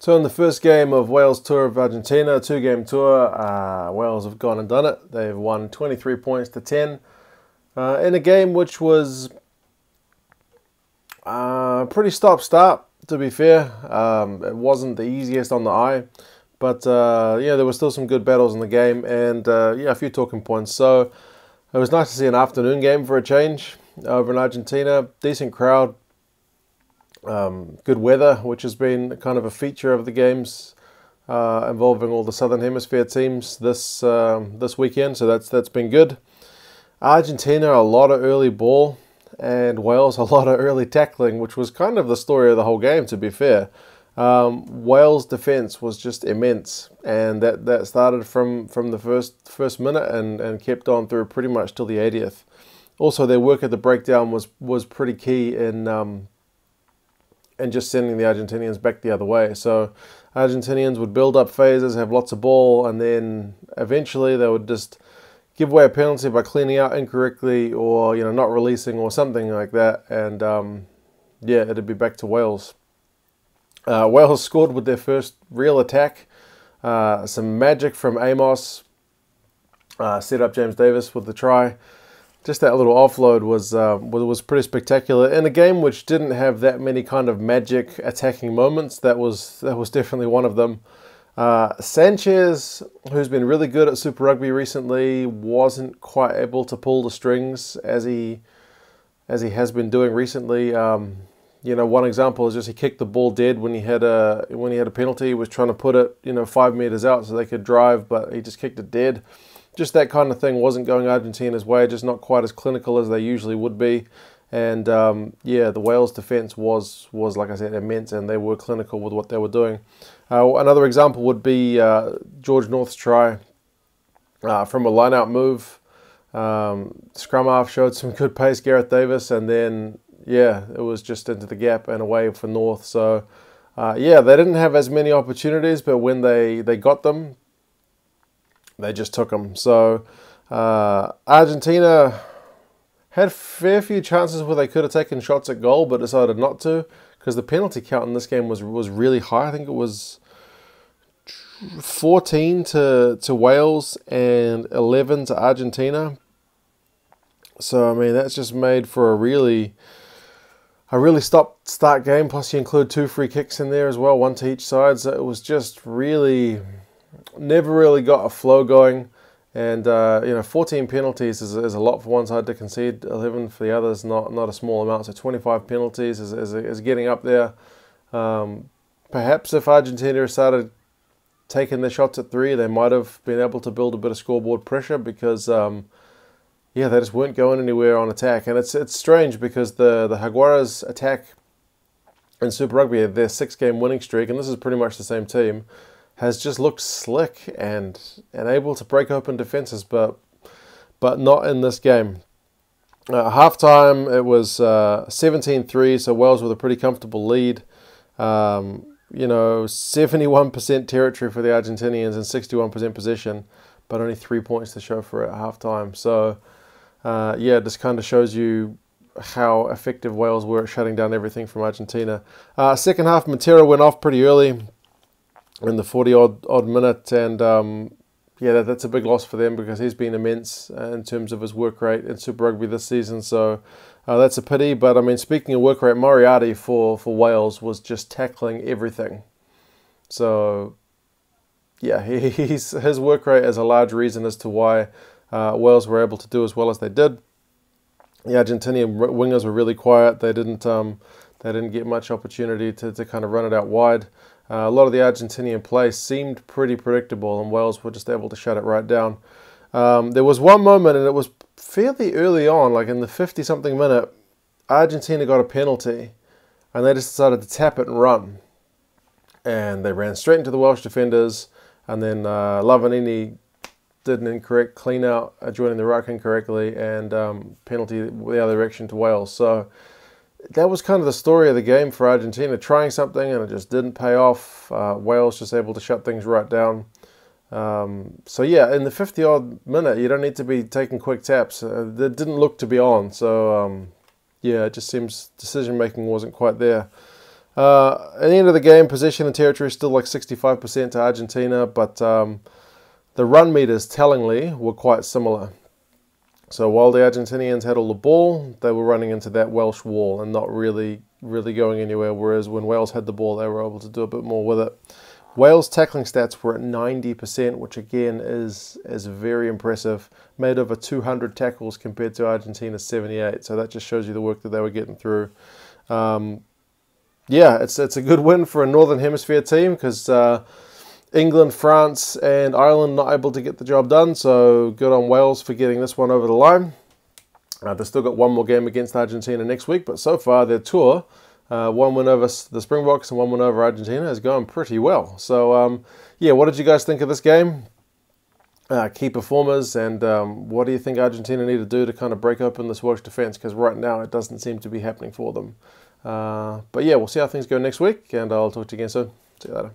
So in the first game of Wales' tour of Argentina, a two-game tour, Wales have gone and done it. They've won 23 points to 10 in a game which was pretty stop-start, to be fair. It wasn't the easiest on the eye, but yeah, there were still some good battles in the game, and yeah, a few talking points. So it was nice to see an afternoon game for a change over in Argentina. Decent crowd. Good weather, which has been kind of a feature of the games involving all the Southern Hemisphere teams this weekend, so that's been good. Argentina, a lot of early ball, and Wales, a lot of early tackling, which was kind of the story of the whole game, to be fair. Wales' defence was just immense, and that started from the first minute and kept on through pretty much till the 80th. Also, their work at the breakdown was pretty key in just sending the Argentinians back the other way. So Argentinians would build up phases, have lots of ball, and then eventually they would just give away a penalty by cleaning out incorrectly, or not releasing or something like that, and yeah, it'd be back to Wales. Wales scored with their first real attack. Some magic from Amos set up James Davis with the try. Just that little offload was pretty spectacular in a game which didn't have that many kind of magic attacking moments. That was definitely one of them. Sanchez, who's been really good at Super Rugby recently, wasn't quite able to pull the strings as he has been doing recently. One example is just he kicked the ball dead when he had a penalty. He was trying to put it 5 meters out so they could drive, but he just kicked it dead. Just that kind of thing wasn't going Argentina's way, just not quite as clinical as they usually would be. And yeah, the Wales defence was, like I said, immense, and they were clinical with what they were doing. Another example would be George North's try from a line-out move. Scrum half showed some good pace, Gareth Davis, and then, yeah, it was just into the gap and away for North. So, yeah, they didn't have as many opportunities, but when they got them, they just took them. So Argentina had a fair few chances where they could have taken shots at goal, but decided not to, because the penalty count in this game was really high. I think it was 14 to Wales and 11 to Argentina. So I mean, that's just made for a really stop-start game. Plus, you include 2 free kicks in there as well, 1 to each side. So it was just really never really got a flow going, and 14 penalties is a lot for one side to concede. 11 for the others, not a small amount. So 25 penalties is getting up there. Perhaps if Argentina started taking their shots at 3, they might have been able to build a bit of scoreboard pressure, because yeah, they just weren't going anywhere on attack. And it's strange, because the Jaguares attack in Super Rugby, their 6-game winning streak, and this is pretty much the same team, has just looked slick and able to break open defenses, but not in this game. Halftime, it was 17-3, so Wales with a pretty comfortable lead. 71% territory for the Argentinians and 61% possession, but only 3 points to show for it at halftime. So, yeah, this kind of shows you how effective Wales were at shutting down everything from Argentina. Second half, Montero went off pretty early in the 40-odd minute, and yeah, that's a big loss for them, because he's been immense in terms of his work rate in Super Rugby this season. So that's a pity. But I mean, speaking of work rate, Moriarty for Wales was just tackling everything. So yeah, his work rate is a large reason as to why Wales were able to do as well as they did. The Argentinian wingers were really quiet. They didn't get much opportunity to kind of run it out wide. A lot of the Argentinian play seemed pretty predictable, and Wales were just able to shut it right down. There was one moment, and it was fairly early on, like in the 50-something minute, Argentina got a penalty, and they just decided to tap it and run. And they ran straight into the Welsh defenders, and then Lavanini did an incorrect clean-out, joining the ruck incorrectly, and penalty the other direction to Wales. So that was kind of the story of the game for Argentina, trying something and it just didn't pay off. Wales just able to shut things right down. So yeah, in the 50-odd minute, you don't need to be taking quick taps. That didn't look to be on. So yeah, it just seems decision-making wasn't quite there. At the end of the game, possession and territory still like 65% to Argentina, but the run meters, tellingly, were quite similar. So while the Argentinians had all the ball, they were running into that Welsh wall and not really going anywhere, whereas when Wales had the ball, they were able to do a bit more with it. Wales' tackling stats were at 90%, which again is very impressive. Made over 200 tackles compared to Argentina's 78, so that just shows you the work that they were getting through. Yeah, it's a good win for a Northern Hemisphere team because England, France and Ireland not able to get the job done, so good on Wales for getting this one over the line. They've still got one more game against Argentina next week, but so far their tour, one win over the Springboks and one win over Argentina, is going pretty well. So yeah, what did you guys think of this game? Key performers, and what do you think Argentina need to do to kind of break open this Welsh defence? Because right now it doesn't seem to be happening for them. But yeah, we'll see how things go next week, and I'll talk to you again soon. See you later.